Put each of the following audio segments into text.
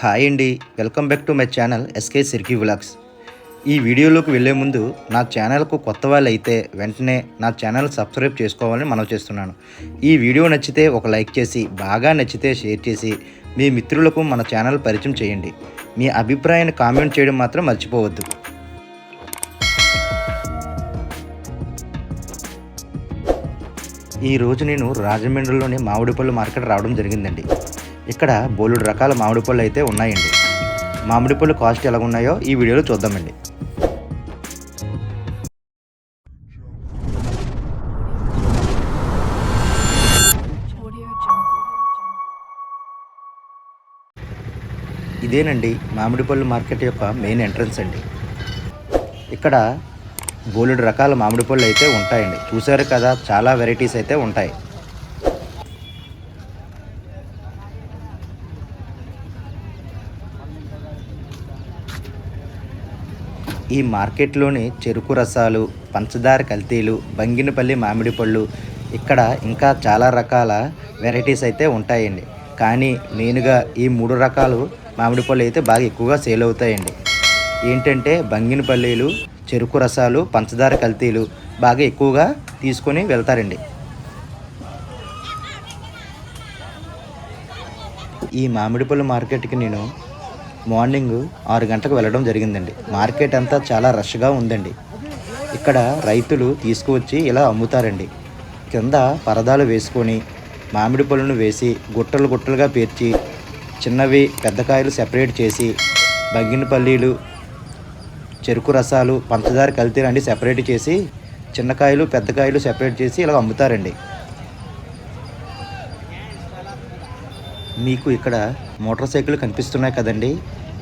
Hi అండి, welcome back to my channel SK Sirki vlogs. ఈ వీడియోలోకి వెళ్ళే ముందు నా ఛానల్కు కొత్త వాళ్ళు అయితే వెంటనే నా ఛానల్ సబ్స్క్రైబ్ చేసుకోవాలని మనవి చేస్తున్నాను. ఈ వీడియో నచ్చితే ఒక లైక్ చేసి, బాగా నచ్చితే షేర్ చేసి మీ మిత్రులకు మన ఛానల్ పరిచయం చేయండి. మీ అభిప్రాయాన్ని కామెంట్ చేయడం మాత్రం మర్చిపోవద్దు. ఈరోజు నేను రాజమండ్రిలోని మామిడిపళ్ళు మార్కెట్ రావడం జరిగిందండి. ఇక్కడ బోలెడు రకాల మామిడి పళ్ళు అయితే ఉన్నాయండి. మామిడి పళ్ళు కాస్ట్ ఎలా ఉన్నాయో ఈ వీడియోలో చూద్దామండి. ఇదేనండి మామిడి పళ్ళు మార్కెట్ యొక్క మెయిన్ ఎంట్రన్స్ అండి. ఇక్కడ బోలెడు రకాల మామిడి పళ్ళు అయితే ఉంటాయండి. చూసారు కదా, చాలా వెరైటీస్ అయితే ఉంటాయి. ఈ మార్కెట్లోని చెరుకు రసాలు, పంచదార కల్తీలు, బంగినపల్లి మామిడి పళ్ళు, ఇక్కడ ఇంకా చాలా రకాల వెరైటీస్ అయితే ఉంటాయండి. కానీ మెయిన్గా ఈ 3 రకాలు మామిడి పళ్ళు అయితే బాగా ఎక్కువగా సేల్ అవుతాయండి. ఏంటంటే బంగినపల్లీలు, చెరుకు రసాలు, పంచదార కల్తీలు బాగా ఎక్కువగా తీసుకొని వెళ్తారండి. ఈ మామిడి పళ్ళు మార్కెట్కి నేను మార్నింగ్ 6 గంటలకు వెళ్ళడం జరిగిందండి. మార్కెట్ అంతా చాలా రష్గా ఉందండి. ఇక్కడ రైతులు తీసుకువచ్చి ఇలా అమ్ముతారండి. కింద పరదాలు వేసుకొని మామిడి పళ్ళను వేసి గుట్టలు గుట్టలుగా పేర్చి చిన్నవి పెద్ద కాయలు సెపరేట్ చేసి బంగినపల్లీలు, చెరుకు రసాలు, పంచదార కల్తీలు అన్నీ సెపరేట్ చేసి చిన్నకాయలు పెద్ద కాయలు సెపరేట్ చేసి ఇలా అమ్ముతారండి. మీకు ఇక్కడ మోటార్ సైకిల్ కనిపిస్తున్నాయి కదండి.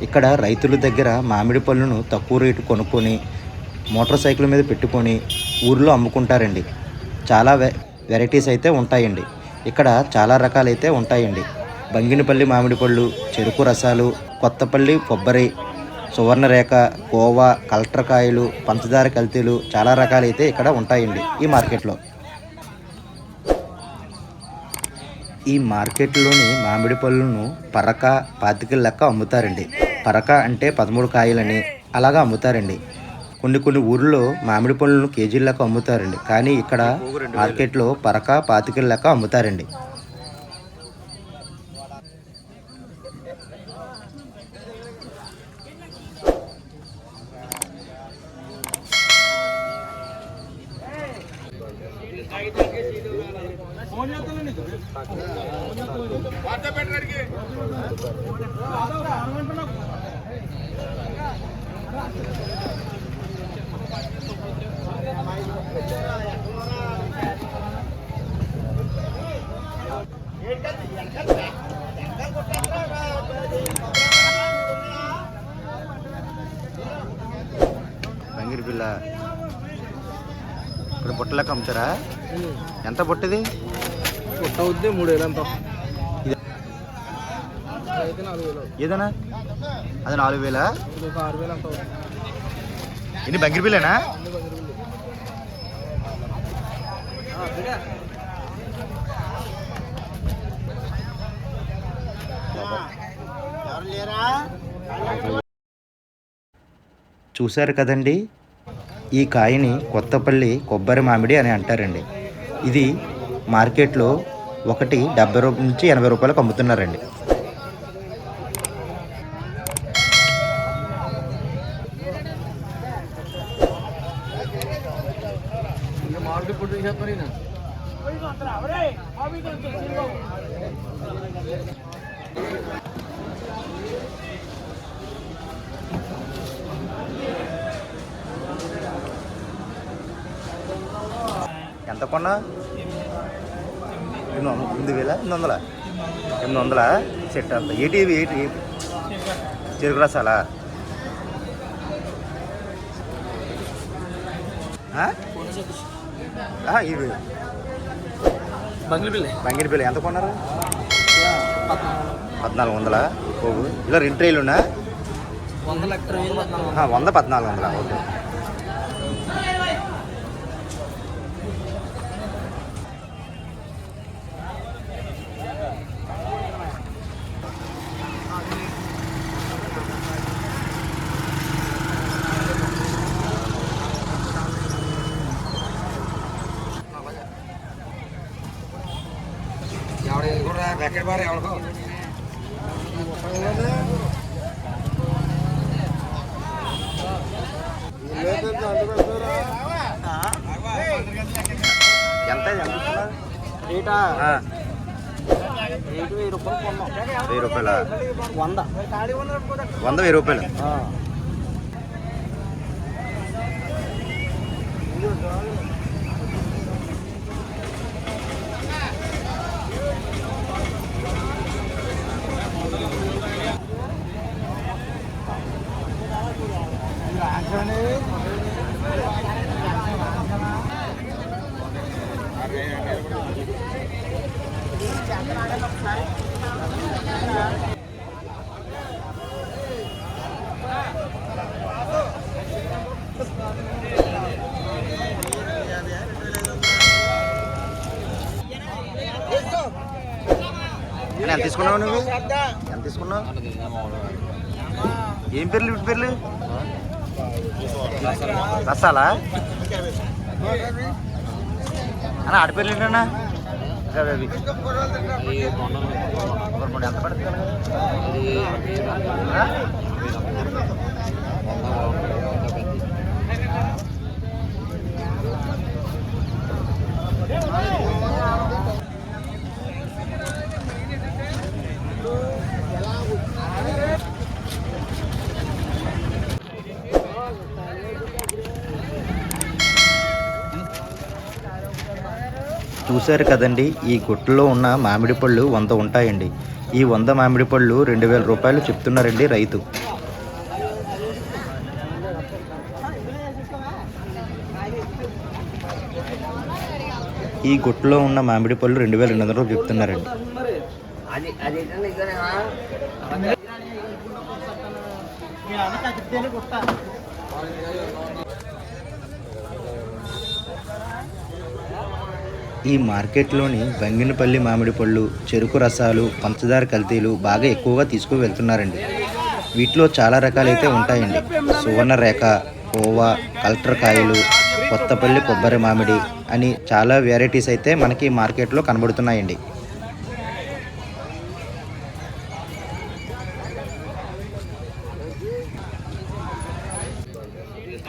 ఇక్కడ రైతుల దగ్గర మామిడి పళ్ళను తక్కువ రేటు కొనుక్కొని మోటార్ సైకిల్ మీద పెట్టుకొని ఊర్లో అమ్ముకుంటారండి. చాలా వెరైటీస్ అయితే ఉంటాయండి. ఇక్కడ చాలా రకాలైతే ఉంటాయండి. బంగినపల్లి మామిడి పళ్ళు, చెరుకు రసాలు, కొత్తపల్లి కొబ్బరి, సువర్ణరేఖ, కోవా, కలెక్టర్కాయలు, పంచదార కల్తీలు చాలా రకాలైతే ఇక్కడ ఉంటాయండి ఈ మార్కెట్లో. ఈ మార్కెట్లోని మామిడి పళ్ళను పరక 25 లెక్క అమ్ముతారండి. పరక అంటే 13 కాయలని అలాగా అమ్ముతారండి. కొన్ని ఊర్లో మామిడి పళ్ళను కేజీల లెక్క అమ్ముతారండి. కానీ ఇక్కడ మార్కెట్లో పరక 25 లెక్క అమ్ముతారండి. బంగిరి పిల్ల ఇప్పుడు బుట్టలెక్క అమ్ముతారా? ఎంత బుట్టది? బుట్ట అవుద్ది 3,000 అంత. ఏదన్నా అది 4,000. 6,000 అంత. ఎన్ని బంగిరి పిల్లేనా? చూశారు కదండి, ఈ కాయని కొత్తపల్లి కొబ్బరి మామిడి అని అంటారండి. ఇది మార్కెట్లో ఒకటి 70 నుంచి 80 రూపాయలకు అమ్ముతున్నారండి. ఎంత కొన్నా? 8,000, 800, 800 సెట్ అంత. ఏంటి చెరుకు రసాలా? ఇవి బంగినపల్లి ఎంత కొన్నారు? 1,400 పోగు. ఇలా 2 ట్రైలున్నా? 100 1,400. ఓకే. ఎంత రేటా రేటు 1000 రూపాయలు కొన్నాం. 1000 రూపాయల 100 1000 రూపాయలు. ఎంత తీసుకున్నావు నువ్వు? ఎంత తీసుకున్నావు? ఏం పేర్లు వీటి పేర్లు? రసాలా అన్న? ఆడి పేర్లు ఏంటన్నా? అవి ఎంత పడుతుంది? చూశారు కదండి, ఈ గుట్టలో ఉన్న మామిడి పళ్ళు 100 ఉంటాయండి. ఈ 100 మామిడి పళ్ళు 2000 రూపాయలు చెప్తున్నారండి రైతు. ఈ గుట్టలో ఉన్న మామిడి పళ్ళు 2200 రూపాయలు చెప్తున్నారండి. ఈ మార్కెట్లోని బంగినపల్లి మామిడి పళ్ళు, చెరుకు రసాలు, పంచదార కల్తీలు బాగా ఎక్కువగా తీసుకు వెళ్తున్నారండి. వీటిలో చాలా రకాలైతే ఉంటాయండి. సువర్ణరేఖ, కోవా, కలెక్టర్ కాయలు, కొత్తపల్లి కొబ్బరి మామిడి అని చాలా వెరైటీస్ అయితే మనకి మార్కెట్లో కనబడుతున్నాయండి.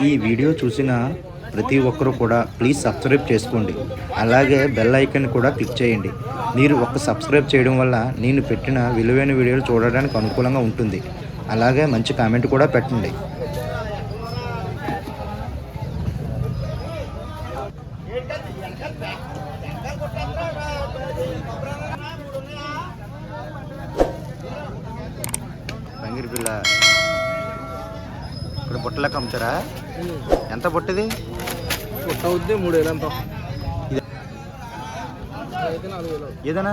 ఈ వీడియో చూసిన ప్రతి ఒక్కరూ కూడా ప్లీజ్ సబ్స్క్రైబ్ చేసుకోండి. అలాగే బెల్ ఐకాన్ కూడా క్లిక్ చేయండి. మీరు సబ్స్క్రైబ్ చేయడం వల్ల నేను పెట్టిన విలువైన వీడియోలు చూడడానికి అనుకూలంగా ఉంటుంది. అలాగే మంచి కామెంట్ కూడా పెట్టండి. బంగిరి పిల్ల ఇక్కడ బుట్టలకు అమ్ముతారా? ఎంత బుట్టది? పుట్ట అవుద్ది 3000 ఎంత అయితే 4000. ఏదన్నా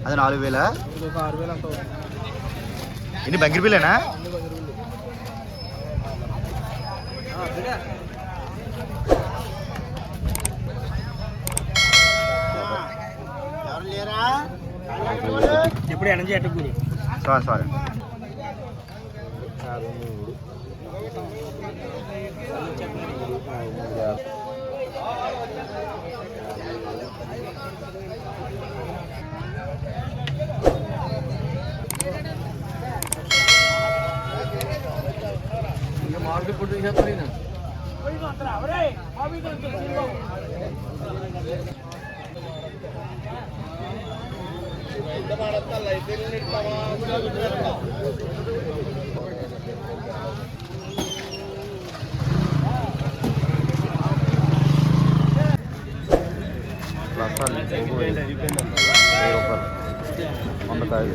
అది 4000? ఇంకొక 6000 ఎంత అవుతుంది. ఇన్ని బంగిరి పిల్లేనా? ఎప్పుడు ఎనర్జీ అట్టుకుని సారీ మార్కెట్ ఫుడ్ చేస్తారు. వందకాయలు